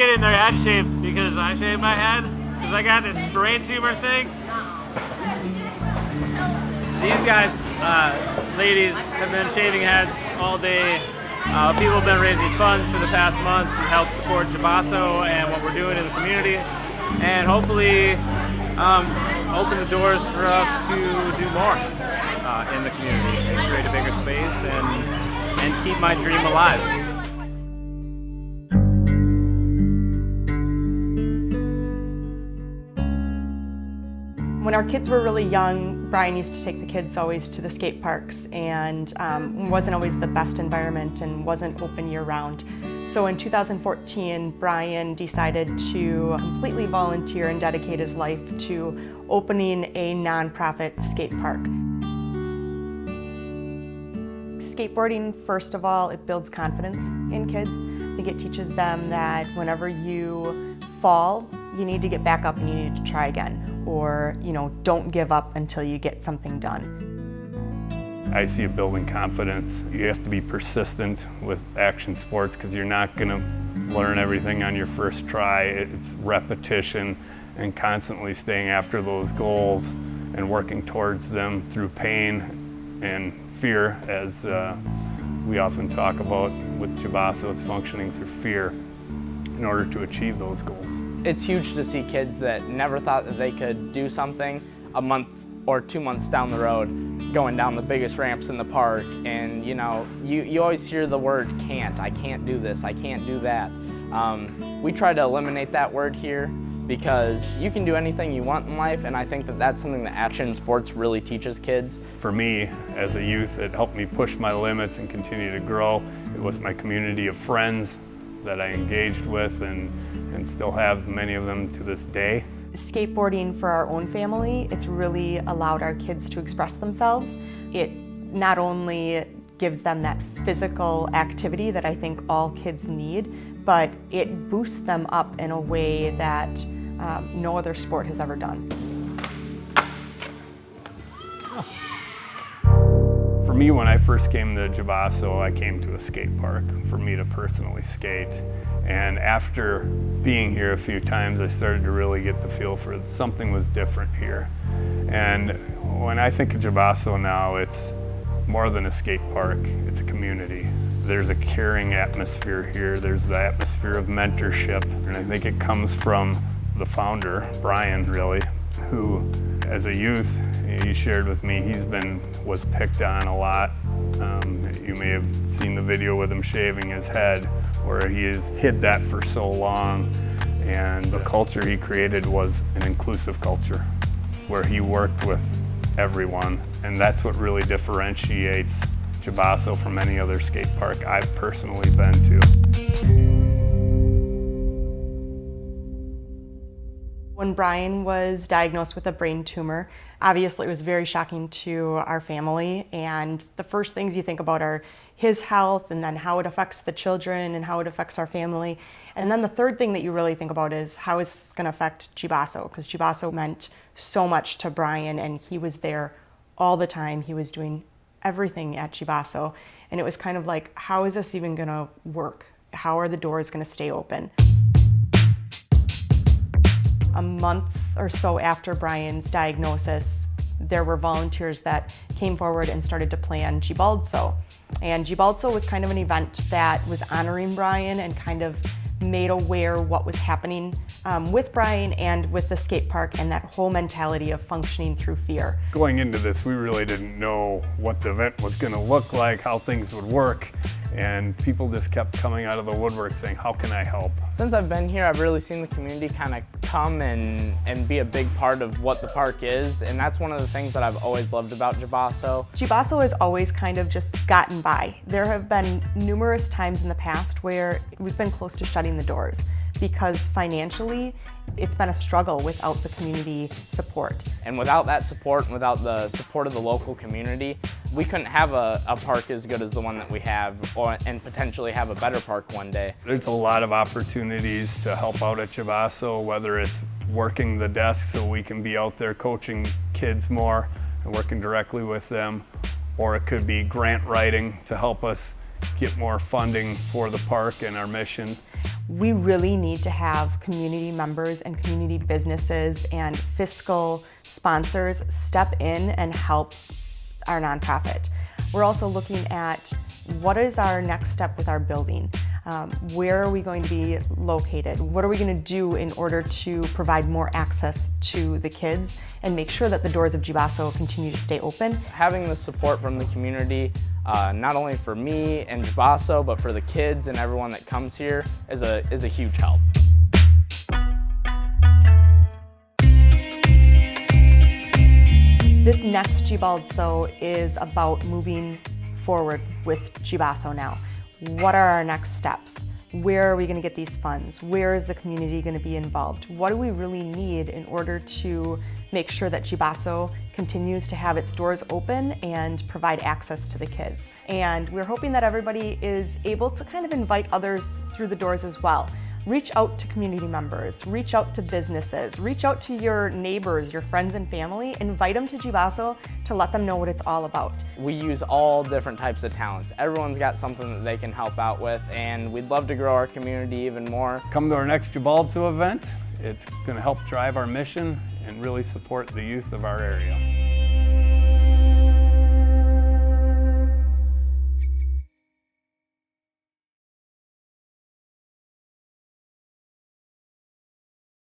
getting their head shaved because I shaved my head because I got this brain tumor thing. These guys, ladies, have been shaving heads all day. People have been raising funds for the past month to help support GBASO and what we're doing in the community, and hopefully open the doors for us to do more in the community and create a bigger space and keep my dream alive. When our kids were really young, Brian used to take the kids always to the skate parks, and wasn't always the best environment and wasn't open year-round. So in 2014, Brian decided to completely volunteer and dedicate his life to opening a nonprofit skate park. Skateboarding, first of all, it builds confidence in kids. I think it teaches them that whenever you fall, you need to get back up and you need to try again. Or, don't give up until you get something done. I see it building confidence. You have to be persistent with action sports because you're not going to learn everything on your first try. It's repetition and constantly staying after those goals and working towards them through pain and fear, as we often talk about with GBASO. It's functioning through fear in order to achieve those goals. It's huge to see kids that never thought that they could do something a month or 2 months down the road, going down the biggest ramps in the park, and you always hear the word can't. I can't do this, I can't do that. We try to eliminate that word here because you can do anything you want in life, and I think that that's something that action sports really teaches kids. For me, as a youth, it helped me push my limits and continue to grow. It was my community of friends that I engaged with and still have many of them to this day. Skateboarding for our own family, it's really allowed our kids to express themselves. It not only gives them that physical activity that I think all kids need, but it boosts them up in a way that no other sport has ever done. For me, when I first came to GBASO, I came to a skate park for me to personally skate. And after being here a few times, I started to really get the feel for something was different here. And when I think of GBASO now, it's more than a skate park, it's a community. There's a caring atmosphere here, there's the atmosphere of mentorship, and I think it comes from the founder, Brian, really, who, as a youth, he shared with me, was picked on a lot. You may have seen the video with him shaving his head, where he has hid that for so long. And the culture he created was an inclusive culture, where he worked with everyone. And that's what really differentiates GBASO from any other skate park I've personally been to. When Brian was diagnosed with a brain tumor, obviously it was very shocking to our family, and the first things you think about are his health and then how it affects the children and how it affects our family. And then the third thing that you really think about is how is this going to affect GBASO, because GBASO meant so much to Brian and he was there all the time. He was doing everything at GBASO, and it was kind of like, how is this even going to work? How are the doors going to stay open? A month or so after Brian's diagnosis, there were volunteers that came forward and started to plan GBASO. And GBASO was kind of an event that was honoring Brian and kind of made aware what was happening with Brian and with the skate park and that whole mentality of functioning through fear. Going into this, we really didn't know what the event was going to look like, how things would work, and people just kept coming out of the woodwork saying, how can I help? Since I've been here, I've really seen the community kind of come and be a big part of what the park is, and that's one of the things that I've always loved about GBASO. GBASO has always kind of just gotten by. There have been numerous times in the past where we've been close to shutting the doors because financially it's been a struggle without the community support. And without that support and without the support of the local community, we couldn't have a park as good as the one that we have, and potentially have a better park one day. There's a lot of opportunities to help out at GBASO, whether it's working the desk so we can be out there coaching kids more and working directly with them, or it could be grant writing to help us get more funding for the park and our mission. we really need to have community members and community businesses and fiscal sponsors step in and help our nonprofit. We're also looking at what is our next step with our building. Where are we going to be located? What are we going to do in order to provide more access to the kids and make sure that the doors of GBASO continue to stay open? Having the support from the community, not only for me and GBASO, but for the kids and everyone that comes here is a huge help. This next GBASO is about moving forward with GBASO now. What are our next steps? Where are we going to get these funds? Where is the community going to be involved? What do we really need in order to make sure that GBASO continues to have its doors open and provide access to the kids? And we're hoping that everybody is able to kind of invite others through the doors as well. Reach out to community members, reach out to businesses, reach out to your neighbors, your friends and family, invite them to GBASO to let them know what it's all about. We use all different types of talents. Everyone's got something that they can help out with, and we'd love to grow our community even more. Come to our next GBASO event. It's going to help drive our mission and really support the youth of our area.